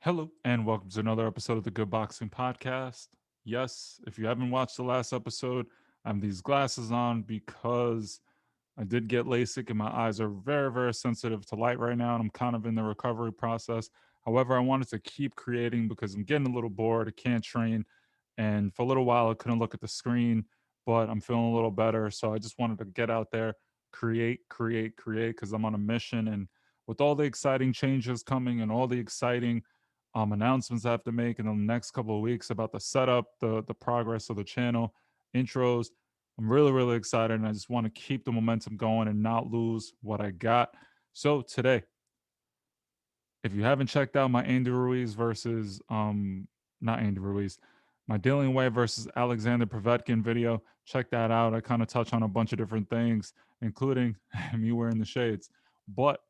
Hello, and welcome to another episode of the Good Boxing Podcast. Yes, if you haven't watched the last episode, I have these glasses on because I did get LASIK and my eyes are very, very sensitive to light right now, and I'm kind of in the recovery process. However, I wanted to keep creating because I'm getting a little bored. I can't train, and for a little while, I couldn't look at the screen, but I'm feeling a little better. So I just wanted to get out there, create, because I'm on a mission. And with all the exciting changes coming and all the exciting announcements I have to make in the next couple of weeks about the setup, the progress of the channel, intros. I'm really, really excited, and I just want to keep the momentum going and not lose what I got. So today, if you haven't checked out my Andy Ruiz versus not Andy Ruiz, my Dillian White versus Alexander Povetkin video, check that out. I kind of touch on a bunch of different things, including me wearing the shades. But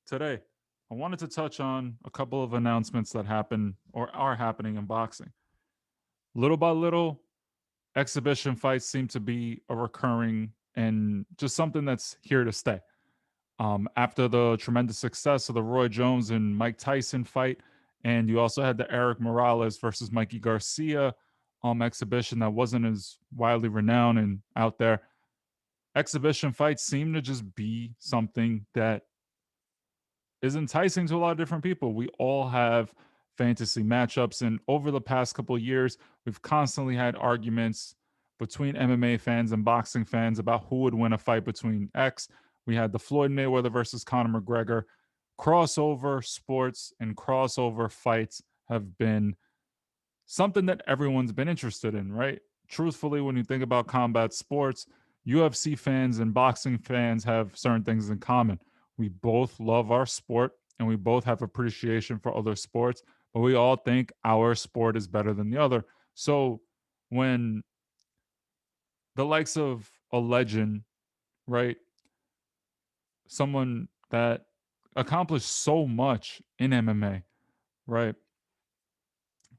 today, I wanted to touch on a couple of announcements that happen or are happening in boxing. Little by little, exhibition fights seem to be a recurring and just something that's here to stay. After the tremendous success of the Roy Jones and Mike Tyson fight, and you also had the Eric Morales versus Mikey Garcia exhibition that wasn't as widely renowned and out there. Exhibition fights seem to just be something that is enticing to a lot of different people. We all have fantasy matchups, and over the past couple of years, we've constantly had arguments between MMA fans and boxing fans about who would win a fight between X. We had the Floyd Mayweather versus Conor McGregor. Crossover sports and crossover fights have been something that everyone's been interested in, right? Truthfully, when you think about combat sports, UFC fans and boxing fans have certain things in common. We both love our sport and we both have appreciation for other sports, but we all think our sport is better than the other. So when the likes of a legend, right? Someone that accomplished so much in MMA, right?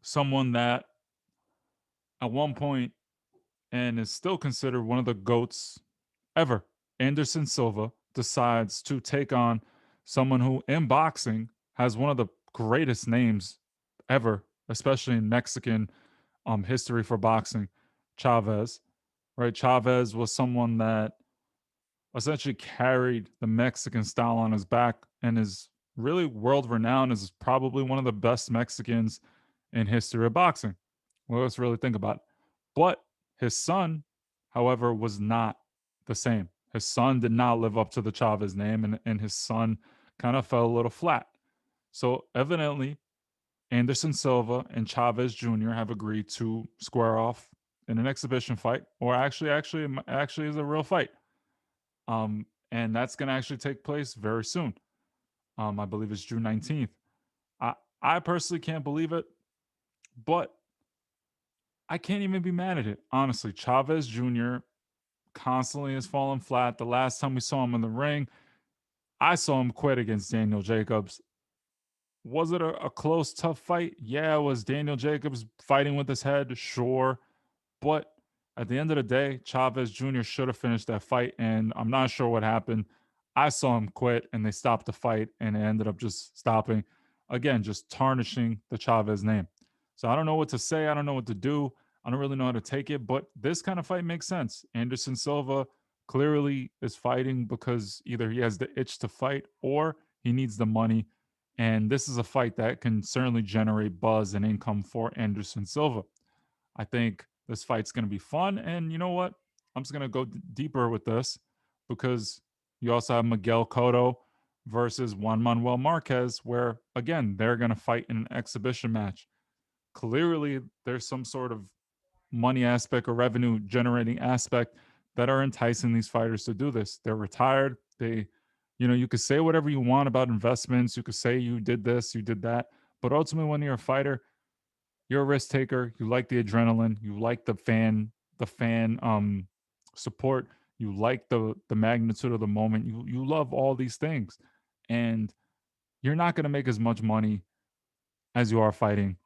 Someone that at one point and is still considered one of the GOATs ever, Anderson Silva, decides to take on someone who in boxing has one of the greatest names ever, especially in Mexican history for boxing, Chavez. Right? Chavez was someone that essentially carried the Mexican style on his back and is really world renowned as probably one of the best Mexicans in history of boxing. Well, let's really think about it. But his son, however, was not the same. His son did not live up to the Chavez name, and his son kind of fell a little flat. So evidently, Anderson Silva and Chavez Jr. have agreed to square off in an exhibition fight, or actually is a real fight. And that's going to actually take place very soon. I believe it's June 19th. I I personally can't believe it, but I can't even be mad at it. Honestly, Chavez Jr. constantly has fallen flat. The last time we saw him in the ring, I saw him quit against Daniel Jacobs. Was it a close, tough fight? Yeah, was Daniel Jacobs fighting with his head? Sure. But at the end of the day, Chavez Jr. should have finished that fight, and I'm not sure what happened. I saw him quit, and they stopped the fight, and it ended up just stopping. Again, just tarnishing the Chavez name. So I don't know what to say. I don't know what to do. I don't really know how to take it, but this kind of fight makes sense. Anderson Silva clearly is fighting because either he has the itch to fight or he needs the money. And this is a fight that can certainly generate buzz and income for Anderson Silva. I think this fight's going to be fun. And you know what? I'm just going to go deeper with this because you also have Miguel Cotto versus Juan Manuel Marquez, where again, they're going to fight in an exhibition match. Clearly, there's some sort of money aspect or revenue generating aspect that are enticing these fighters to do this. They're retired. You could say whatever you want about investments. You could say you did this, you did that. But ultimately, when you're a fighter, you're a risk taker. You like the adrenaline. You like the fan support. You like the magnitude of the moment. You love all these things, and you're not going to make as much money as you are fighting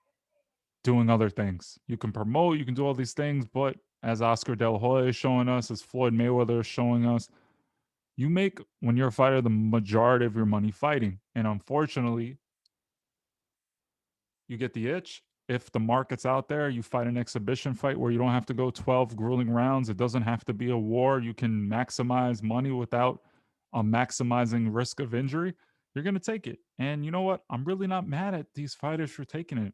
doing other things. You can promote. You can do all these things, but as Oscar De La Hoya is showing us, as Floyd Mayweather is showing us, you make when you're a fighter the majority of your money fighting, and unfortunately, You get the itch. If the market's out there, you fight an exhibition fight where you don't have to go 12 grueling rounds. It doesn't have to be a war. You can maximize money without maximizing risk of injury. You're going to take it. And you know what? I'm really not mad at these fighters for taking it.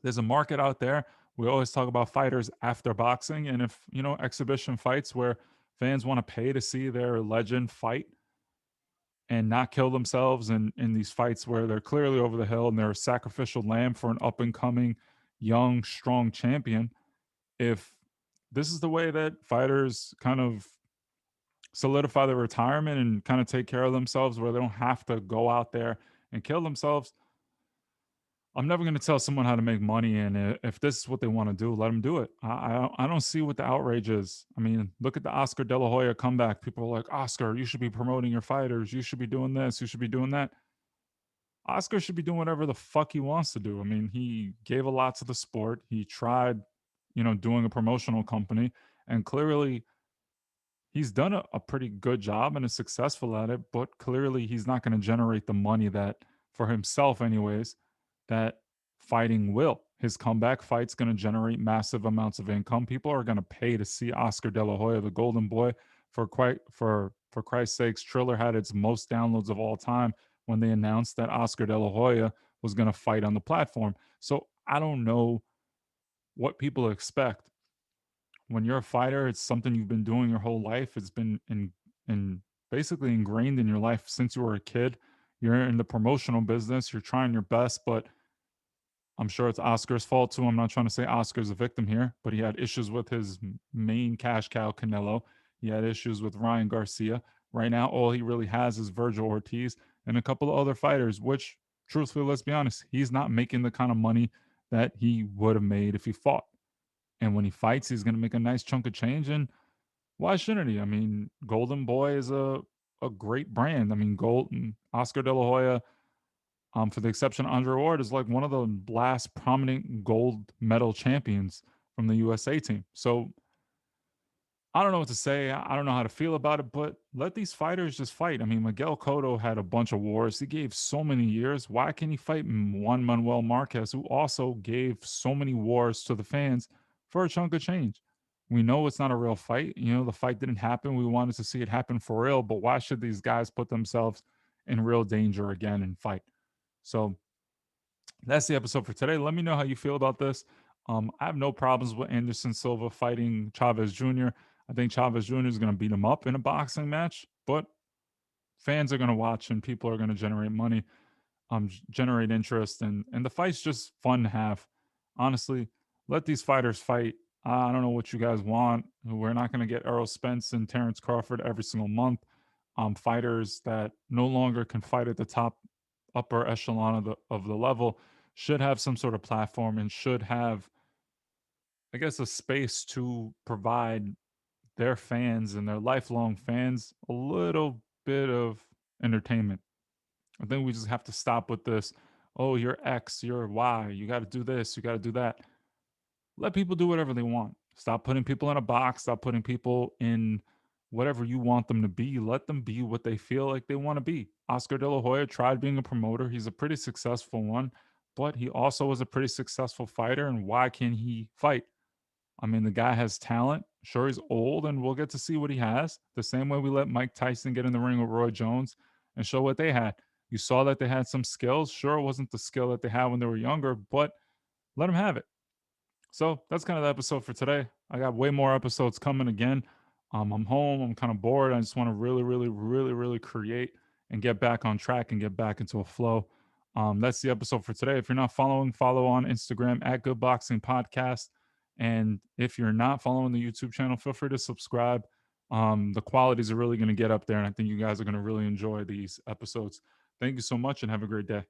There's a market out there. We always talk about fighters after boxing. And if, exhibition fights where fans want to pay to see their legend fight and not kill themselves in these fights where they're clearly over the hill and they're a sacrificial lamb for an up and coming young strong champion, if this is the way that fighters kind of solidify their retirement and kind of take care of themselves where they don't have to go out there and kill themselves, I'm never going to tell someone how to make money. And if this is what they want to do, let them do it. I don't see what the outrage is. I mean, look at the Oscar De La Hoya comeback. People are like, Oscar, you should be promoting your fighters. You should be doing this. You should be doing that. Oscar should be doing whatever the fuck he wants to do. I mean, he gave a lot to the sport. He tried, doing a promotional company, and clearly he's done a pretty good job and is successful at it, but clearly he's not going to generate the money that, for himself anyways, that fighting will. His comeback fight's going to generate massive amounts of income. People are going to pay to see Oscar De La Hoya, the Golden Boy. For Christ's sakes, Triller had its most downloads of all time when they announced that Oscar De La Hoya was going to fight on the platform. So I don't know what people expect. When you're a fighter, it's something you've been doing your whole life. It's been in basically ingrained in your life since you were a kid. You're in the promotional business. You're trying your best, but I'm sure it's Oscar's fault too. I'm not trying to say Oscar's a victim here, but he had issues with his main cash cow, Canelo. He had issues with Ryan Garcia. Right now, all he really has is Virgil Ortiz and a couple of other fighters, which, truthfully, let's be honest, he's not making the kind of money that he would have made if he fought. And when he fights, he's going to make a nice chunk of change. And why shouldn't he? I mean, Golden Boy is a great brand. I mean, Oscar De La Hoya, for the exception of Andre Ward, is like one of the last prominent gold medal champions from the USA team. So I don't know what to say. I don't know how to feel about it, but let these fighters just fight. I mean, Miguel Cotto had a bunch of wars. He gave so many years. Why can't he fight Juan Manuel Marquez, who also gave so many wars to the fans for a chunk of change? We know it's not a real fight. The fight didn't happen. We wanted to see it happen for real, but why should these guys put themselves in real danger again and fight? So that's the episode for today. Let me know how you feel about this. I have no problems with Anderson Silva fighting Chavez Jr. I think Chavez Jr. is going to beat him up in a boxing match, but fans are going to watch and people are going to generate money, generate interest, and the fight's just fun to have. Honestly, let these fighters fight. I don't know what you guys want. We're not going to get Errol Spence and Terrence Crawford every single month. Fighters that no longer can fight at the top upper echelon of the level should have some sort of platform and should have, I guess, a space to provide their fans and their lifelong fans a little bit of entertainment. I think we just have to stop with this. Oh, you're X, you're Y. You got to do this, you got to do that. Let people do whatever they want. Stop putting people in a box. Stop putting people in whatever you want them to be. Let them be what they feel like they want to be. Oscar De La Hoya tried being a promoter. He's a pretty successful one, but he also was a pretty successful fighter. And why can't he fight? I mean, the guy has talent. Sure, he's old, and we'll get to see what he has. The same way we let Mike Tyson get in the ring with Roy Jones and show what they had. You saw that they had some skills. Sure, it wasn't the skill that they had when they were younger, but let them have it. So that's kind of the episode for today. I got way more episodes coming again. I'm home. I'm kind of bored. I just want to really, really, really, really create and get back on track and get back into a flow. That's the episode for today. If you're not following, follow on Instagram at Good Boxing Podcast. And if you're not following the YouTube channel, feel free to subscribe. The qualities are really going to get up there, and I think you guys are going to really enjoy these episodes. Thank you so much, and have a great day.